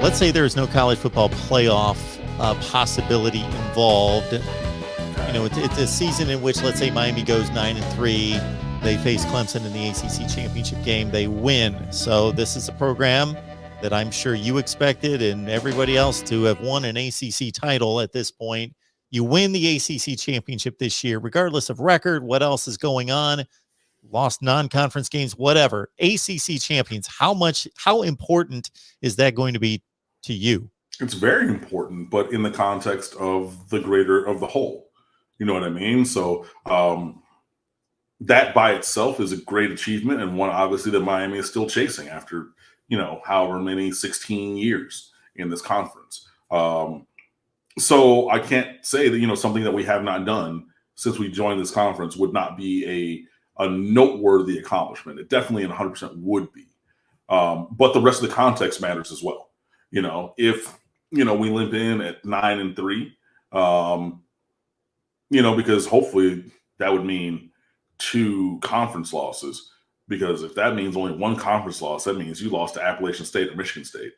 let's say there is no college football playoff possibility involved. You know, it's a season in which, let's say, Miami goes 9-3. They face Clemson in the ACC championship game. They win. So this is a program that I'm sure you expected and everybody else to have won an ACC title at this point. You win the ACC championship this year, regardless of record, what else is going on, lost non-conference games, whatever. ACC champions, how important is that going to be to you? It's very important, but in the context of the whole. You know what I mean? So that by itself is a great achievement, and one obviously that Miami is still chasing after, however many 16 years in this conference. So I can't say that, something that we have not done since we joined this conference would not be a noteworthy accomplishment. It definitely 100% would be. But the rest of the context matters as well. If, we limp in at 9-3, because hopefully that would mean 2 conference losses, because if that means only 1 conference loss, that means you lost to Appalachian State or Michigan State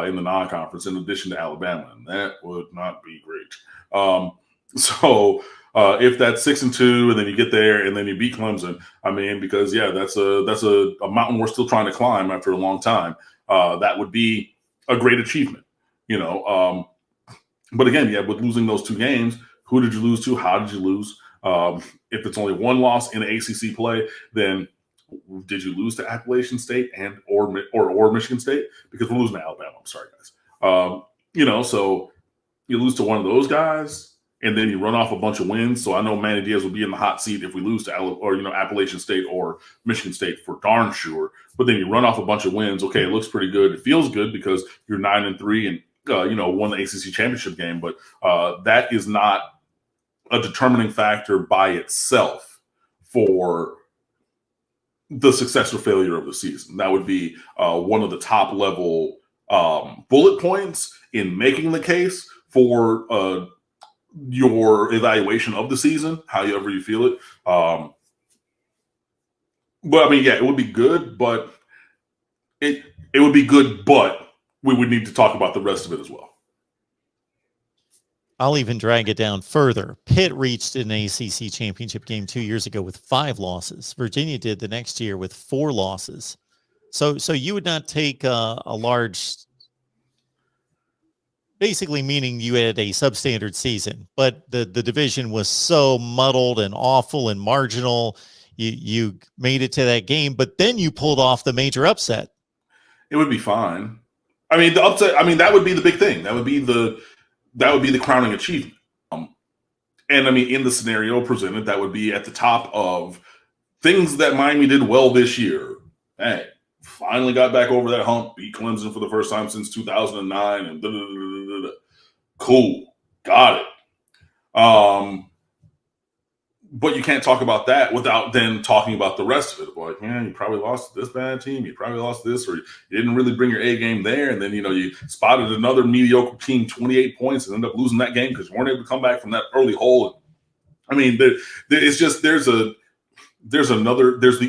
in the non-conference, in addition to Alabama, and that would not be great. So if that's 6-2, and then you get there, and then you beat Clemson, because that's a mountain we're still trying to climb after a long time. That would be a great achievement, But again, with losing those 2 games, who did you lose to? How did you lose? If it's only 1 loss in ACC play, then did you lose to Appalachian State or Michigan State? Because we're losing to Alabama. I'm sorry, guys. So you lose to one of those guys, and then you run off a bunch of wins. So I know Manny Diaz will be in the hot seat if we lose to Appalachian State or Michigan State for darn sure. But then you run off a bunch of wins. Okay, it looks pretty good. It feels good because you're 9-3 and won the ACC championship game. But that is not a determining factor by itself for the success or failure of the season. That would be one of the top level bullet points in making the case for your evaluation of the season, however you feel it. But it would be good, but it would be good, but we would need to talk about the rest of it as well. I'll even drag it down further. Pitt reached an ACC championship game 2 years ago with 5 losses. Virginia did the next year with 4 losses. So you would not take a large, basically meaning you had a substandard season, but the division was so muddled and awful and marginal. You made it to that game, but then you pulled off the major upset. It would be fine. The upset, that would be the big thing. That would be the crowning achievement. And in the scenario presented, that would be at the top of things that Miami did well this year. Hey, finally got back over that hump, beat Clemson for the first time since 2009, and cool, got it. But you can't talk about that without then talking about the rest of it. Like, you probably lost to this bad team. You probably lost this, or you didn't really bring your A game there. And then, you spotted another mediocre team, 28 points, and ended up losing that game because you weren't able to come back from that early hole. It's just, there's the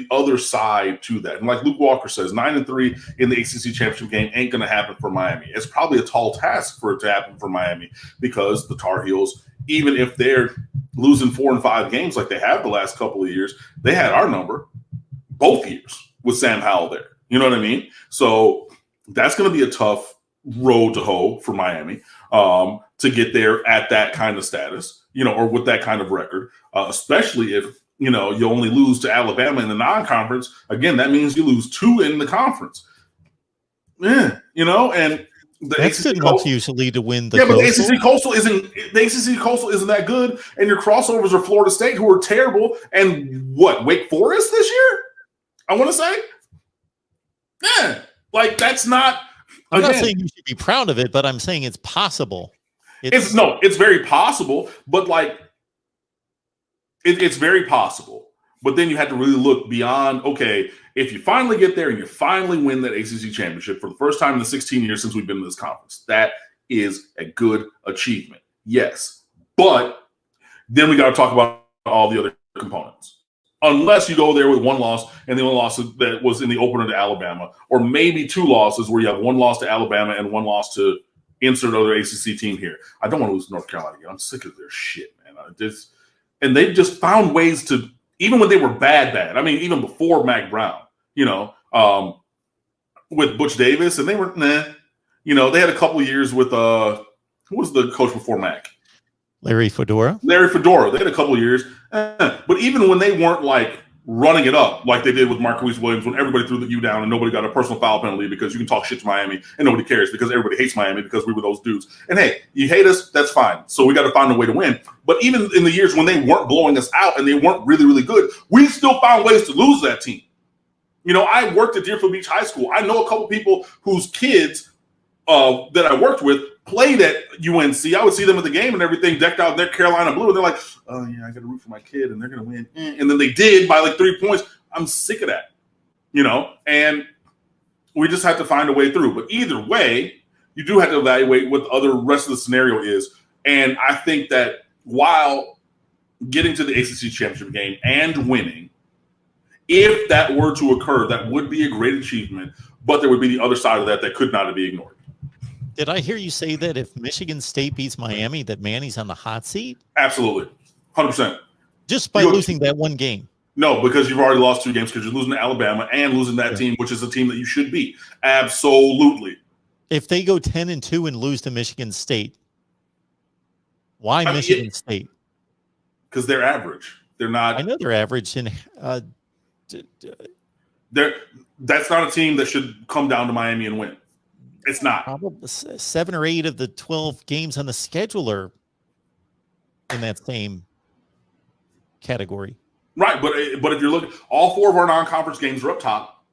other side to that. And like Luke Walker says, 9-3 in the ACC championship game ain't going to happen for Miami. It's probably a tall task for it to happen for Miami because the Tar Heels, even if they're losing 4 and 5 games like they have the last couple of years, they had our number both years with Sam Howell there. You know what I mean? So that's going to be a tough road to hoe for Miami to get there at that kind of status, or with that kind of record, especially if, you only lose to Alabama in the non-conference. Again, that means you lose 2 in the conference. And that's good enough usually to win the Coastal. But the ACC Coastal isn't that good, and your crossovers are Florida State, who are terrible, and Wake Forest this year? I want to say, that's not. I'm not saying you should be proud of it, but I'm saying it's possible. It's very possible, but it's very possible. But then you have to really look beyond, okay, if you finally get there and you finally win that ACC championship for the first time in the 16 years since we've been in this conference, that is a good achievement. Yes. But then we got to talk about all the other components. unless you go there with one loss, and the only loss that was in the opener to Alabama, or maybe two losses where you have one loss to Alabama and one loss to insert other ACC team here. I don't want to lose to North Carolina again. I'm sick of their shit, man. And they've just found ways to, even when they were bad. I mean, even before Mac Brown, with Butch Davis, and they were they had a couple of years with who was the coach before Mac? Larry Fedora. They had a couple of years, but even when they weren't like running it up like they did with Marquise Williams, when everybody threw you down and nobody got a personal foul penalty because you can talk shit to Miami and nobody cares because everybody hates Miami because we were those dudes. And hey, you hate us, that's fine. So we got to find a way to win. But even in the years when they weren't blowing us out and they weren't really, really good, we still found ways to lose that team. I worked at Deerfield Beach High School. I know a couple people whose kids that I worked with played at UNC. I would see them at the game and everything decked out in their Carolina blue. And they're like, oh, yeah, I got to root for my kid and they're going to win. And then they did by like 3 points. I'm sick of that, and we just have to find a way through. But either way, you do have to evaluate what the other rest of the scenario is. And I think that while getting to the ACC championship game and winning, if that were to occur, that would be a great achievement. But there would be the other side of that could not be ignored. Did I hear you say that if Michigan State beats Miami, that Manny's on the hot seat? Absolutely. 100%. Just by losing that one game? No, because you've already lost 2 games because you're losing to Alabama and losing that team, which is a team that you should beat. Absolutely. If they go 10-2 and lose to Michigan State, why Michigan State? Because they're average. They're not. I know they're average. And that's not a team that should come down to Miami and win. It's not. Probably 7 or 8 of the 12 games on the schedule are in that same category. Right, but if you're looking, all 4 of our non-conference games are up top.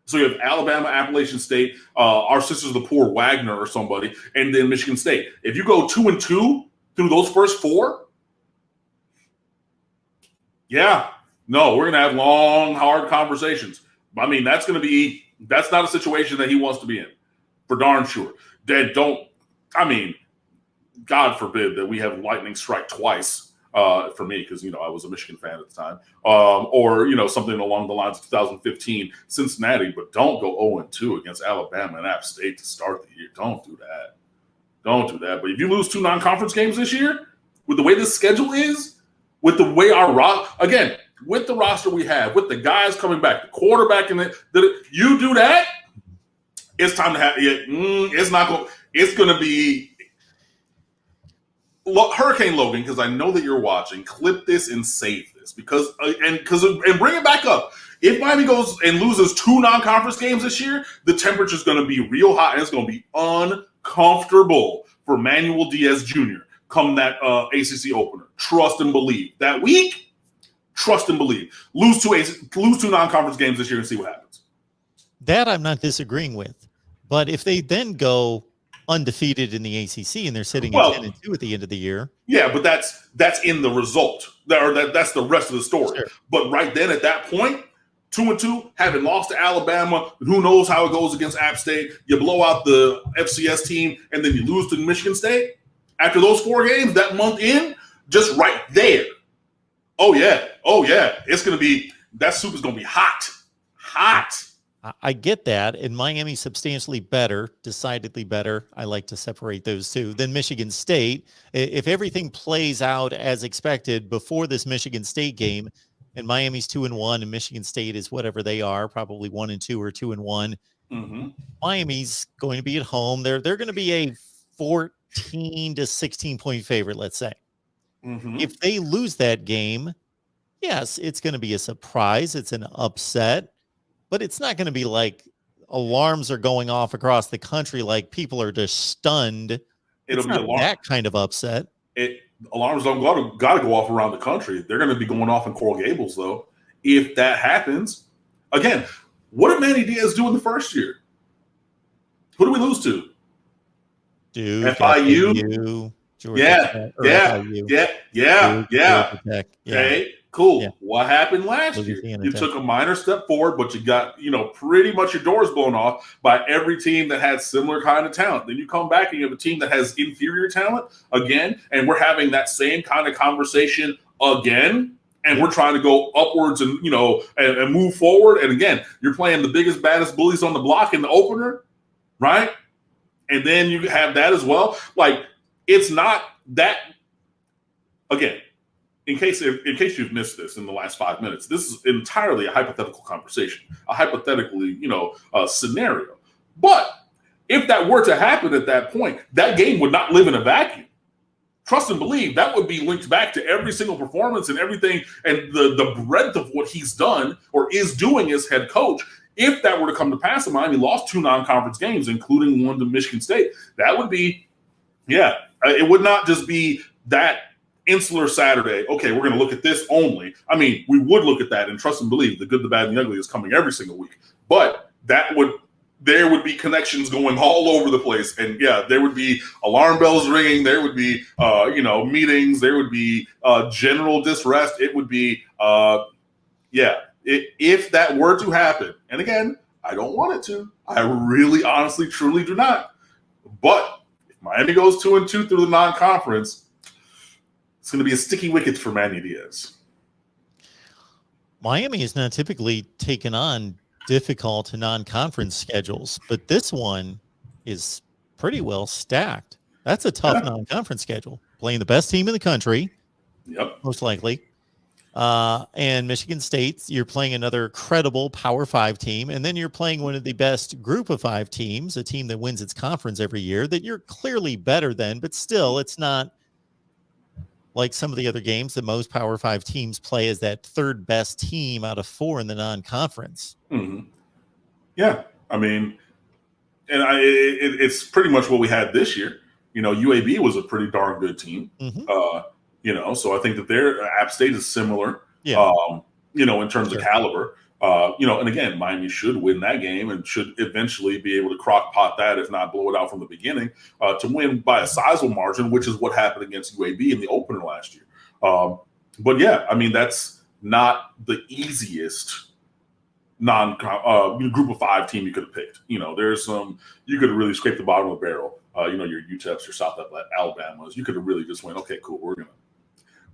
So you have Alabama, Appalachian State, our Sisters of the Poor, Wagner or somebody, and then Michigan State. If you go 2-2 through those first 4, we're going to have long, hard conversations. I mean, that's not a situation that he wants to be in. For darn sure. God forbid that we have lightning strike twice for me because, I was a Michigan fan at the time. Or something along the lines of 2015 Cincinnati, but don't go 0-2 against Alabama and App State to start the year. Don't do that. But if you lose 2 non-conference games this year, with the way this schedule is, with the way with the roster we have, with the guys coming back, the quarterback, you do that, it's time to have it. It's going to be Hurricane Logan, because I know that you're watching. Clip this and save this and bring it back up. If Miami goes and loses 2 non-conference games this year, the temperature is going to be real hot and it's going to be uncomfortable for Manuel Diaz Jr. come that ACC opener. Trust and believe. That week, trust and believe. Lose 2 non-conference games this year and see what happens. That I'm not disagreeing with. But if they then go undefeated in the ACC and they're sitting at 10-2 at the end of the year. Yeah, but that's in the result. That's the rest of the story. Sure. But right then at that point, 2-2, having lost to Alabama, who knows how it goes against App State. You blow out the FCS team and then you lose to Michigan State. After those 4 games, that month in, just right there. Oh yeah. It's going to be, that soup is going to be hot. I get that, and Miami's substantially better, decidedly better. I like to separate those two than Michigan State. If everything plays out as expected before this Michigan State game, and Miami's 2-1, and Michigan State is whatever they are, probably 1-2 or 2-1. Mm-hmm. Miami's going to be at home. They're going to be a 14 to 16 point favorite, let's say. Mm-hmm. If they lose that game, yes, it's going to be a surprise. It's an upset. But it's not going to be like alarms are going off across the country, like people are just stunned. It'll be that kind of upset. Alarms don't got to go off around the country. They're going to be going off in Coral Gables, though. If that happens, again, what did Manny Diaz do in the first year? Who did we lose to? Duke, FIU. Georgia Yeah. Okay. Cool. Yeah. What happened last year? You took a minor step forward, but you got, pretty much your doors blown off by every team that had similar kind of talent. Then you come back and you have a team that has inferior talent again, and we're having that same kind of conversation again. and we're trying to go upwards and, and move forward. And again, you're playing the biggest, baddest bullies on the block in the opener, right? And then you have that as well. Like, it's not that, again, in case you've missed this in the last 5 minutes, this is entirely a hypothetical conversation, a hypothetically, scenario. But if that were to happen at that point, that game would not live in a vacuum. Trust and believe that would be linked back to every single performance and everything, and the breadth of what he's done or is doing as head coach. If that were to come to pass, and Miami lost 2 non-conference games, including one to Michigan State, that would be, it would not just be that insular Saturday. Okay, we're going to look at this only. I mean, we would look at that, and trust and believe the good, the bad, and the ugly is coming every single week. But there would be connections going all over the place. And there would be alarm bells ringing. There would be, meetings. There would be general disrest. It would be, if that were to happen. And again, I don't want it to. I really, honestly, truly do not. But if Miami goes 2-2 through the non-conference, it's going to be a sticky wicket for Manny Diaz. Miami is not typically taken on difficult non-conference schedules, but this one is pretty well stacked. That's a tough non-conference schedule. Playing the best team in the country, most likely, and Michigan State. You're playing another credible Power 5 team, and then you're playing one of the best Group of 5 teams, a team that wins its conference every year that you're clearly better than, but still, it's not like some of the other games that most Power 5 teams play as that third best team out of 4 in the non-conference. Mm-hmm. Yeah, I mean, and it's pretty much what we had this year. UAB was a pretty darn good team. Mm-hmm. So I think that their App State is similar. Yeah. In terms of caliber. And again, Miami should win that game and should eventually be able to crock pot that, if not blow it out from the beginning, to win by a sizable margin, which is what happened against UAB in the opener last year. But I mean, that's not the easiest Group of 5 team you could have picked. There's some, you could have really scraped the bottom of the barrel. Your UTEPs, your South Alabamas, you could have really just went, okay, cool, we're going to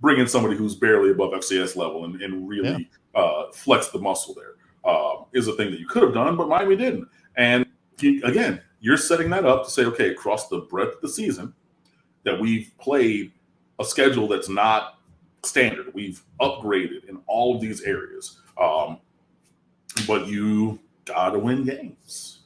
bring in somebody who's barely above FCS level and really flex the muscle there. Is a thing that you could have done, but Miami didn't. And again, you're setting that up to say, okay, across the breadth of the season, that we've played a schedule that's not standard. We've upgraded in all of these areas. But you got to win games.